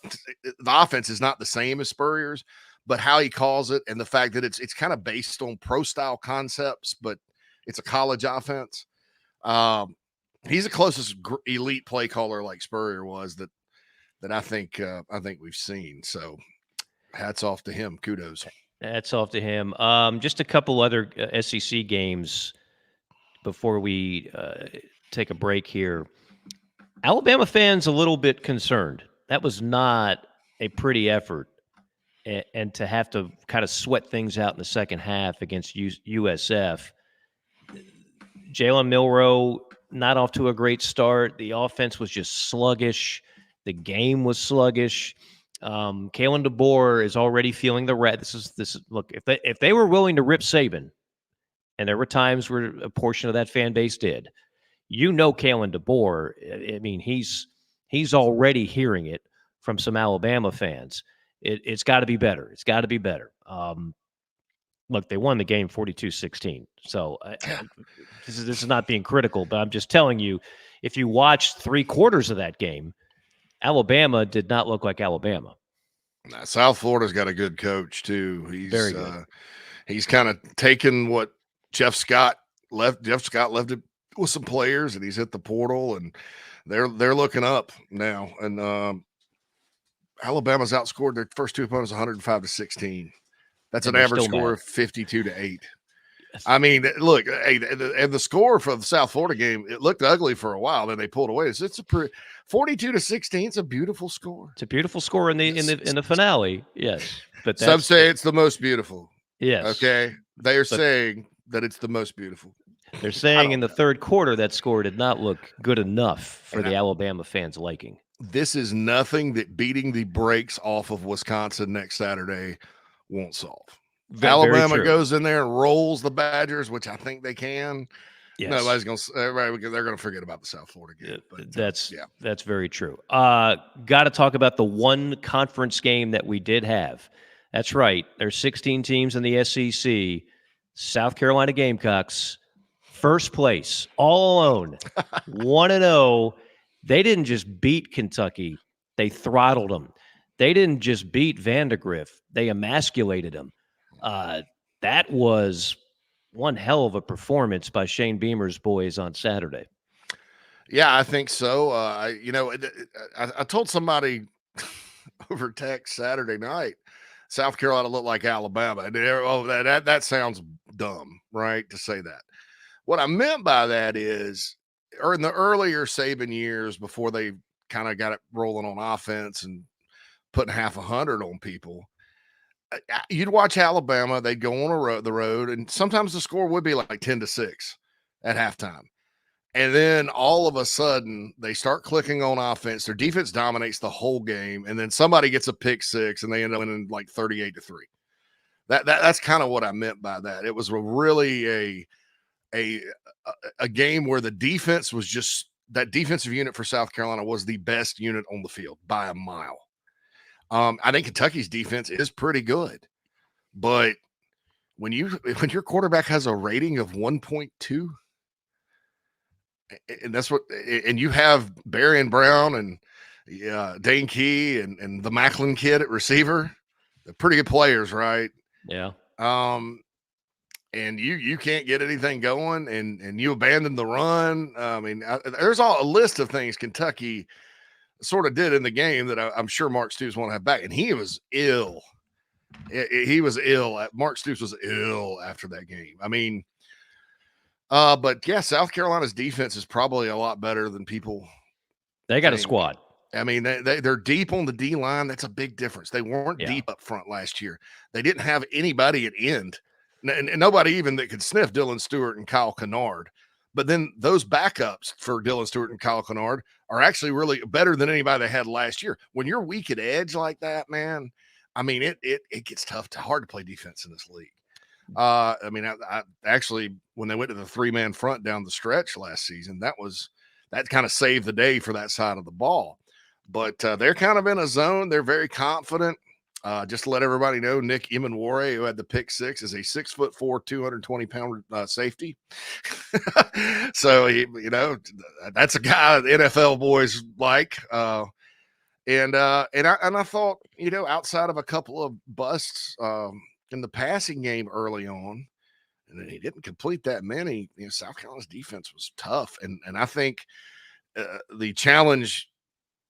offense is not the same as Spurrier's, but how he calls it and the fact that it's kind of based on pro style concepts, but it's a college offense. He's the closest elite play caller like Spurrier was that I think we've seen. So hats off to him. Kudos. Hats off to him. Just a couple other SEC games before we take a break here. Alabama fans a little bit concerned. That was not a pretty effort, and to have to kind of sweat things out in the second half against USF. Jalen Milroe, not off to a great start. The offense was just sluggish. The game was sluggish. Kalen DeBoer is already feeling the red. This is look, if they were willing to rip Saban, and there were times where a portion of that fan base did, Kalen DeBoer, I mean, he's already hearing it from some Alabama fans. It's got to be better. It's got to be better. Look, they won the game 42-16. So this is not being critical, but I'm just telling you, if you watched 3/4 of that game, Alabama did not look like Alabama. South Florida's got a good coach too. He's very good. He's kind of taken what Jeff Scott left. Jeff Scott left it with some players, and he's hit the portal, and they're looking up now. And Alabama's outscored their first 2 opponents 105-16. That's an average score of 52-8. I mean, look, and the score for the South Florida game, it looked ugly for a while. Then they pulled away. It's a 42-16. It's a beautiful score. It's a beautiful score in the finale. Yes, But some say it's the most beautiful. Yes. Okay. They are saying that it's the most beautiful. They're saying in the third quarter that score did not look good enough for the Alabama fans' liking. This is nothing that beating the brakes off of Wisconsin next Saturday won't solve. Alabama goes in there and rolls the Badgers, which I think they can. Yes. Nobody's going to. They're going to forget about the South Florida game. But, that's very true. Got to talk about the one conference game that we did have. That's right. There's 16 teams in the SEC. South Carolina Gamecocks, first place, all alone, 1-0. They didn't just beat Kentucky; they throttled them. They didn't just beat Vandegrift; they emasculated them. That was one hell of a performance by Shane Beamer's boys on Saturday. Yeah, I think so. I told somebody over text Saturday night, South Carolina looked like Alabama. And that sounds dumb, right, to say that. What I meant by that is, or in the earlier Saban years before they kind of got it rolling on offense and putting 100 on people, you'd watch Alabama, they'd go on the road, and sometimes the score would be like 10-6 at halftime. And then all of a sudden, they start clicking on offense. Their defense dominates the whole game, and then somebody gets a pick six, and they end up winning like 38-3. That's kind of what I meant by that. It was really a game where the defense was just that defensive unit for South Carolina was the best unit on the field by a mile. I think Kentucky's defense is pretty good, but when your quarterback has a rating of 1.2. And that's what, and you have Barry and Brown and Dane Key and the Macklin kid at receiver. They're pretty good players, right? Yeah. And you can't get anything going, and you abandon the run. I mean, there's a list of things Kentucky sort of did in the game that I'm sure Mark Stoops want to have back, and he was ill. He was ill. Mark Stoops was ill after that game. I mean. But yeah, South Carolina's defense is probably a lot better than people. They got a squad. I mean, they're deep on the D line. That's a big difference. They weren't deep up front last year. They didn't have anybody at end, and nobody even that could sniff Dylan Stewart and Kyle Kennard. But then those backups for Dylan Stewart and Kyle Kennard are actually really better than anybody they had last year. When you're weak at edge like that, man, I mean, it gets hard to play defense in this league. I mean, I actually, when they went to the 3-man front down the stretch last season, that kind of saved the day for that side of the ball. But they're kind of in a zone. They're very confident. Just to let everybody know, Nick Imanware, who had the pick six, is a 6'4", 220-pound safety. So that's a guy the NFL boys like. And I thought, outside of a couple of busts in the passing game early on, and then he didn't complete that many. South Carolina's defense was tough, and I think the challenge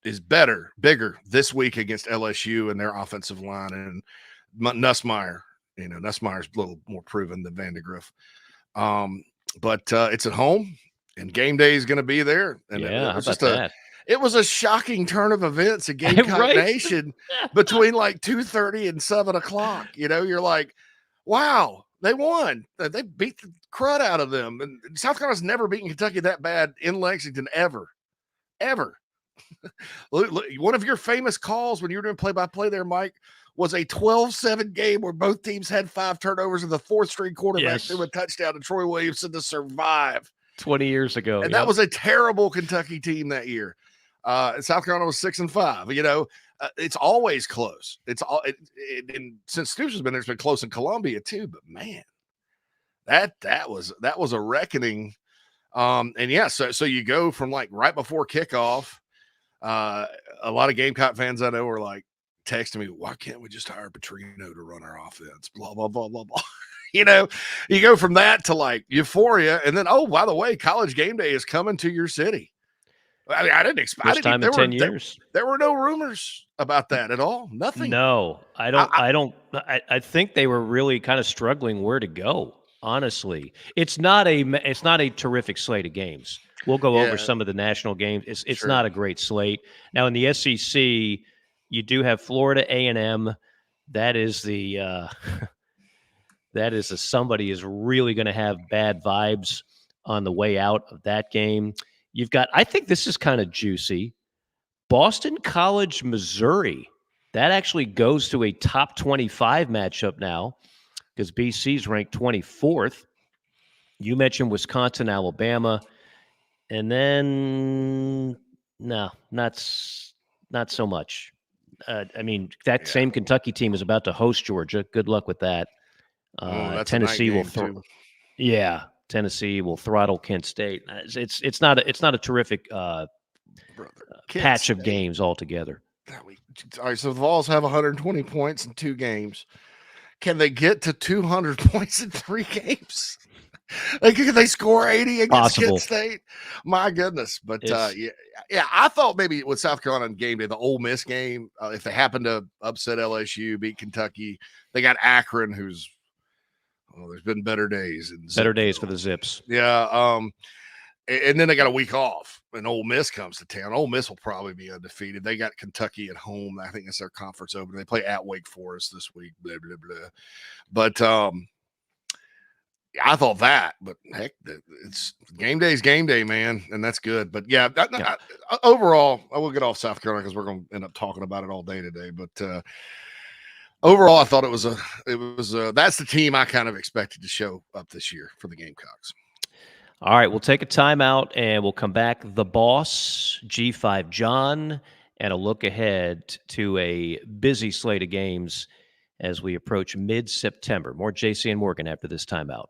is bigger this week against LSU and their offensive line and Nussmeier. Nussmeier's a little more proven than Vandegrift. But it's at home, and game day is going to be there. And it was a shocking turn of events at Gamecock Nation between like 2:30 and 7:00. You're like, wow, they won. They beat the crud out of them. And South Carolina's never beaten Kentucky that bad in Lexington ever. One of your famous calls when you were doing play-by-play there, Mike, was a 12-7 game where both teams had 5 turnovers and the fourth-string quarterback threw a touchdown to Troy Williamson to survive. 20 years ago. And that was a terrible Kentucky team that year. South Carolina was 6-5. It's always close. And since Stoops has been there, it's been close in Columbia too. But man, that was a reckoning. So you go from like right before kickoff. A lot of Gamecock fans I know are like texting me, "Why can't we just hire Petrino to run our offense?" Blah blah blah blah blah. You go from that to like euphoria, and then by the way, College Game Day is coming to your city. I mean, I didn't expect. First time in 10 years. There were no rumors about that at all. Nothing. No, I don't. I think they were really kind of struggling where to go. Honestly, it's not a terrific slate of games. We'll go over some of the national games. It's not a great slate. Now in the SEC, you do have Florida A&M that is somebody is really going to have bad vibes on the way out of that game. You've got, I think this is kind of juicy, Boston College, Missouri. That actually goes to a top 25 matchup now because BC's ranked 24th. You mentioned Wisconsin, Alabama, and then no, not so much. I mean, that same Kentucky team is about to host Georgia. Good luck with that. That's Tennessee a night will game too. Yeah, Tennessee will throttle Kent State. It's not a terrific patch of games altogether. All right, so the Vols have 120 points in 2 games. Can they get to 200 points in 3 games? Like, can they score 80 against Kent State? My goodness. But yeah, I thought maybe with South Carolina on game day, the Ole Miss game, if they happen to upset LSU, beat Kentucky, they got Akron, who's there's been better days. Better days for the Zips. Yeah. And then they got a week off, and Ole Miss comes to town. Ole Miss will probably be undefeated. They got Kentucky at home. I think it's their conference opener. They play at Wake Forest this week. Blah blah blah. But I thought that. But heck, it's game day, man, and that's good. But yeah, overall, I will get off South Carolina because we're going to end up talking about it all day today. But overall, I thought it was that's the team I kind of expected to show up this year for the Gamecocks. All right, we'll take a timeout and we'll come back. The Boss, G5 John, and a look ahead to a busy slate of games as we approach mid-September. More JC and Morgan after this timeout.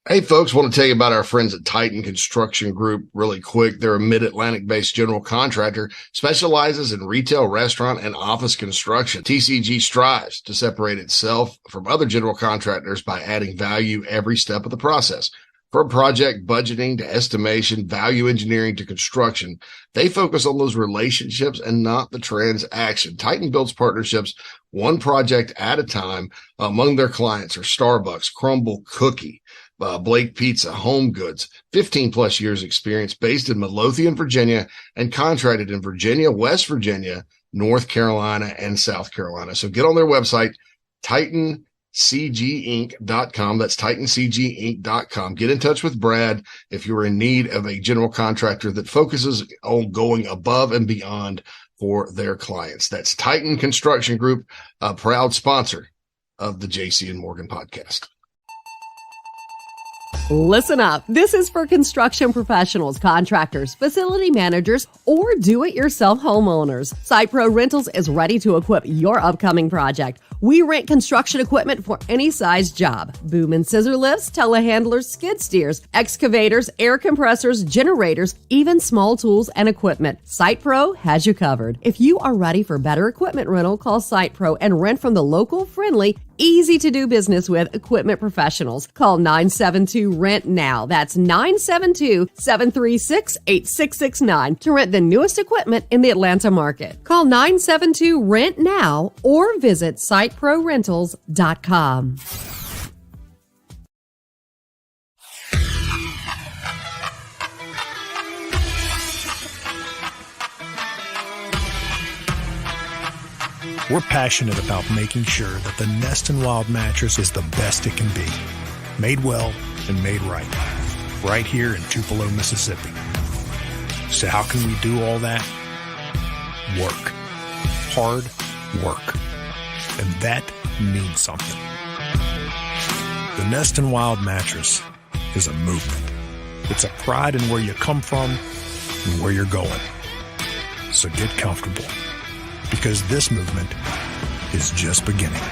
Hey, folks, want to tell you about our friends at Titan Construction Group really quick. They're a mid-Atlantic-based general contractor, specializes in retail, restaurant, and office construction. TCG strives to separate itself from other general contractors by adding value every step of the process. From project budgeting to estimation, value engineering to construction, they focus on those relationships and not the transaction. Titan builds partnerships one project at a time. Among their clients are Starbucks, Crumble Cookie, Blake Pizza, Home Goods, 15 plus years experience, based in Midlothian, Virginia, and contracted in Virginia, West Virginia, North Carolina, and South Carolina. So get on their website, TitanCGinc.com. That's TitanCGinc.com. Get in touch with Brad if you're in need of a general contractor that focuses on going above and beyond for their clients. That's Titan Construction Group, a proud sponsor of the JC and Morgan podcast. Listen up. This is for construction professionals, contractors, facility managers, or do-it-yourself homeowners. SitePro Rentals is ready to equip your upcoming project. We rent construction equipment for any size job. Boom and scissor lifts, telehandlers, skid steers, excavators, air compressors, generators, even small tools and equipment. SitePro has you covered. If you are ready for better equipment rental, call SitePro and rent from the local, friendly, easy to do business with equipment professionals. Call 972-RENT-NOW. That's 972-736-8669 to rent the newest equipment in the Atlanta market. Call 972-RENT-NOW or visit siteprorentals.com. We're passionate about making sure that the Nest and Wild mattress is the best it can be. Made well and made right. Right here in Tupelo, Mississippi. So how can we do all that? Work. Hard work. And that means something. The Nest and Wild mattress is a movement. It's a pride in where you come from and where you're going. So get comfortable, because this movement is just beginning.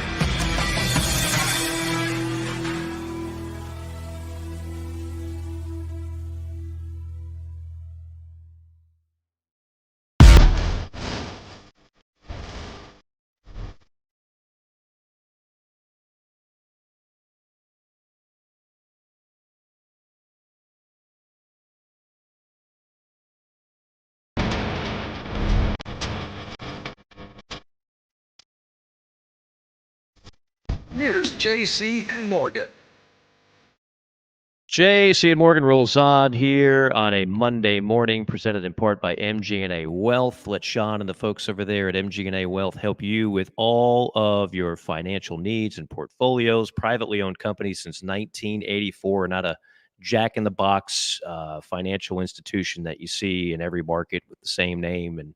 Here's JC and Morgan. JC and Morgan rolls on here on a Monday morning, presented in part by MG&A Wealth. Let Sean and the folks over there at MG&A Wealth help you with all of your financial needs and portfolios. Privately owned company since 1984, not a jack-in-the-box financial institution that you see in every market with the same name and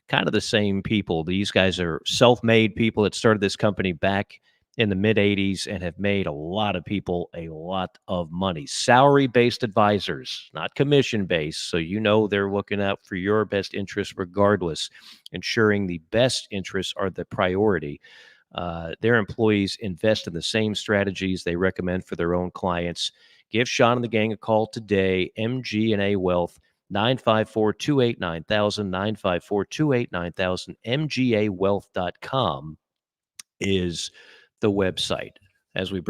kind of the same people. These guys are self-made people that started this company back in the mid-'80s and have made a lot of people a lot of money. Salary-based advisors, not commission-based, so you know they're looking out for your best interest regardless, ensuring the best interests are the priority. Their employees invest in the same strategies they recommend for their own clients. Give Sean and the gang a call today, MG&A Wealth, 954-289-0000, 954-289-0000, mgawealth.com is the website. As we